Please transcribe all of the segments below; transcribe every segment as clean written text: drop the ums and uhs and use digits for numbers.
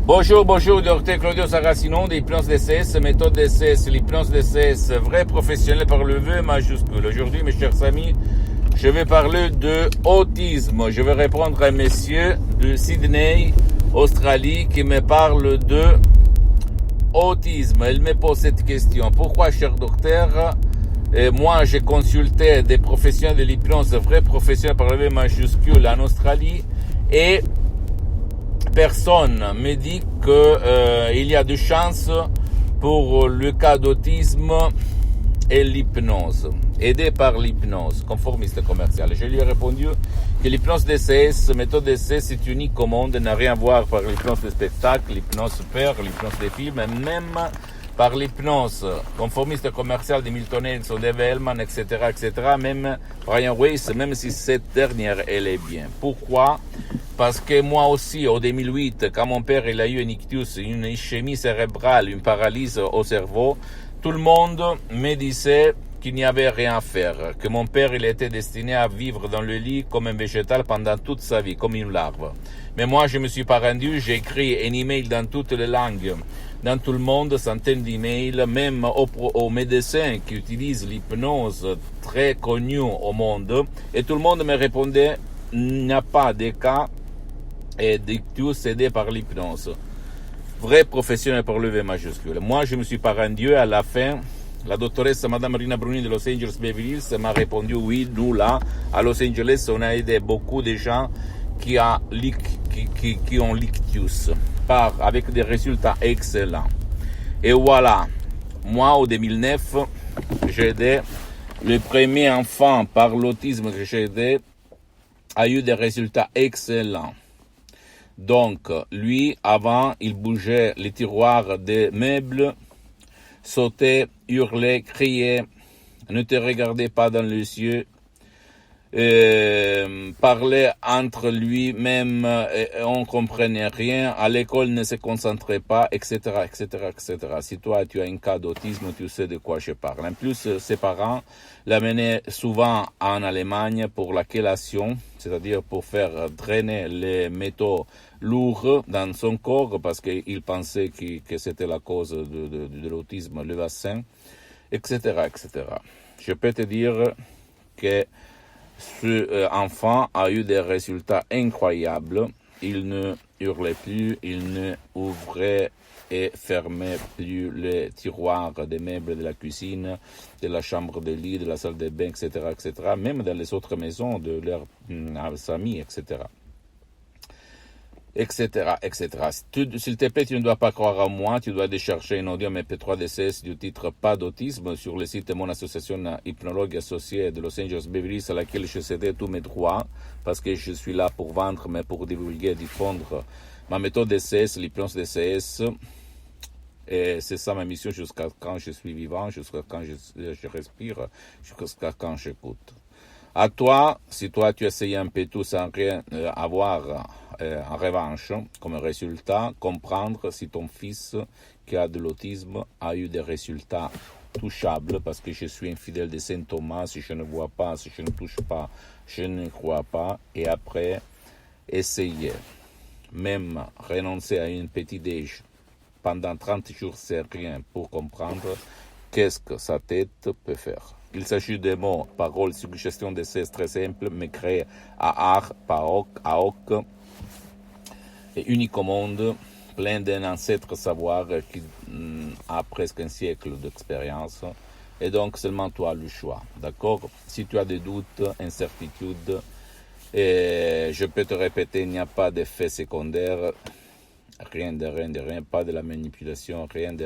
Bonjour, docteur Claudio Saracino d'hypnose DCS, méthode DCS, l'hypnose DCS, vrai professionnel par le V majuscule. Aujourd'hui, mes chers amis, je vais parler de autisme. Je vais répondre à un monsieur de Sydney, Australie, qui me parle de autisme. Il me pose cette question. Pourquoi, cher docteur, moi, j'ai consulté des professionnels de l'hypnose, vrais professionnels par le V majuscule en Australie, et personne me dit que il y a de chances pour le cas d'autisme et l'hypnose, aidé par l'hypnose, conformiste commercial. Je lui ai répondu que l'hypnose DCS, méthode DCS, c'est unique au monde, n'a rien à voir par l'hypnose de spectacle, l'hypnose super, l'hypnose des films, même par l'hypnose conformiste commerciale de Milton Erickson, Dave Hellman, etc., même Brian Weiss, même si cette dernière, elle est bien. Pourquoi? Parce que moi aussi, en 2008, quand mon père il a eu un ictus, une ischémie cérébrale, une paralysie au cerveau, tout le monde me disait qu'il n'y avait rien à faire, que mon père il était destiné à vivre dans le lit comme un végétal pendant toute sa vie, comme une larve. Mais moi, je me suis pas rendu, j'ai écrit un email dans toutes les langues, dans tout le monde, centaines d'emails, même aux médecins qui utilisent l'hypnose très connue au monde, et tout le monde me répondait, il n'y a pas de cas et d'ictus aidé par l'hypnose. Vrai professionnel par le V majuscule. Moi, je me suis pas rendu à la fin. La doctoresse Madame Rina Bruni de Los Angeles Beverly Hills m'a répondu oui, nous là, à Los Angeles, on a aidé beaucoup de gens qui ont l'ictus, avec des résultats excellents. Et voilà, moi, en 2009, j'ai aidé le premier enfant par l'autisme que j'ai aidé a eu des résultats excellents. Donc, lui, avant, il bougeait les tiroirs des meubles, sautait, hurlait, criait, ne te regardait pas dans les yeux, parlait entre lui-même, on comprenait rien, à l'école ne se concentrait pas, etc., etc. Si toi, tu as un cas d'autisme, tu sais de quoi je parle. En plus, ses parents l'amenaient souvent en Allemagne pour la chélation, c'est-à-dire pour faire drainer les métaux lourds dans son corps, parce qu'ils pensaient que c'était la cause de l'autisme, le vaccin, etc., etc. Je peux te dire que ce enfant a eu des résultats incroyables. Il ne hurlait plus, il ne ouvrait et fermait plus les tiroirs des meubles de la cuisine, de la chambre de lit, de la salle de bain, etc., même dans les autres maisons de leurs amis, etc. S'il te plaît, tu ne dois pas croire à moi, tu dois aller chercher un audio MP3 DCS du titre Pas d'autisme sur le site de mon association hypnologue associée de Los Angeles Beverly Hills, à laquelle je cédais tous mes droits, parce que je suis là pour vendre, mais pour divulguer, diffondre ma méthode DCS, l'hypnose DCS. Et c'est ça ma mission jusqu'à quand je suis vivant, jusqu'à quand je respire, jusqu'à quand j'écoute. À toi, si toi tu essayes un peu tout sans rien avoir en revanche, comme résultat, comprendre si ton fils qui a de l'autisme a eu des résultats touchables, parce que je suis infidèle de Saint Thomas, si je ne vois pas, si je ne touche pas, je ne crois pas, et après, essayer, même renoncer à une petite déj pendant 30 jours, c'est rien pour comprendre qu'est-ce que sa tête peut faire. Il s'agit de mots, paroles, suggestions d'essais très simples, mais créés à art, à hoc, et unique au monde, plein d'un ancêtre savoir qui a presque un siècle d'expérience. Et donc, seulement toi le choix, d'accord? Si tu as des doutes, incertitudes, et je peux te répéter, il n'y a pas d'effet secondaire, rien, pas de la manipulation, rien.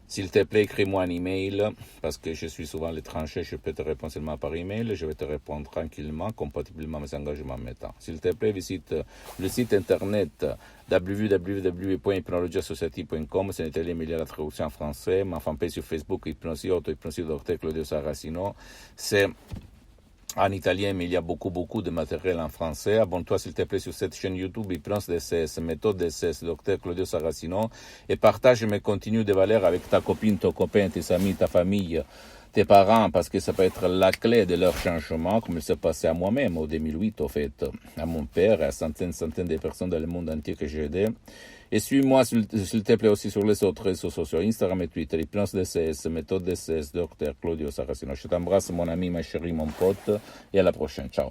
S'il te plaît, écris-moi un email, parce que je suis souvent à l'étranger, je peux te répondre seulement par email, je vais te répondre tranquillement, compatiblement à mes engagements maintenant. S'il te plaît, visite le site internet www.hypnologiasociety.com, c'est un italien, mais il y a la traduction en français, ma fanpage sur Facebook, Hypnosie, auto-hypnosie, Dr Claudio Saracino, c'est en italien, mais il y a beaucoup de matériel en français. Abonne-toi s'il te plaît sur cette chaîne YouTube Hypnose DCS, méthode DCS, Dr Claudio Saracino, et partage mes contenus de valeur avec ta copine, ton copain, tes amis, ta famille, tes parents parce que ça peut être la clé de leur changement, comme il s'est passé à moi-même au 2008, au fait, à mon père, à centaines de personnes dans le monde entier que j'ai aidé. Et suis-moi, s'il te plaît, aussi sur les autres réseaux sociaux, Instagram et Twitter, Hypnose DCS, Méthode DCS, Dr. Claudio Saracino. Je t'embrasse, mon ami, ma chérie, mon pote, et à la prochaine. Ciao.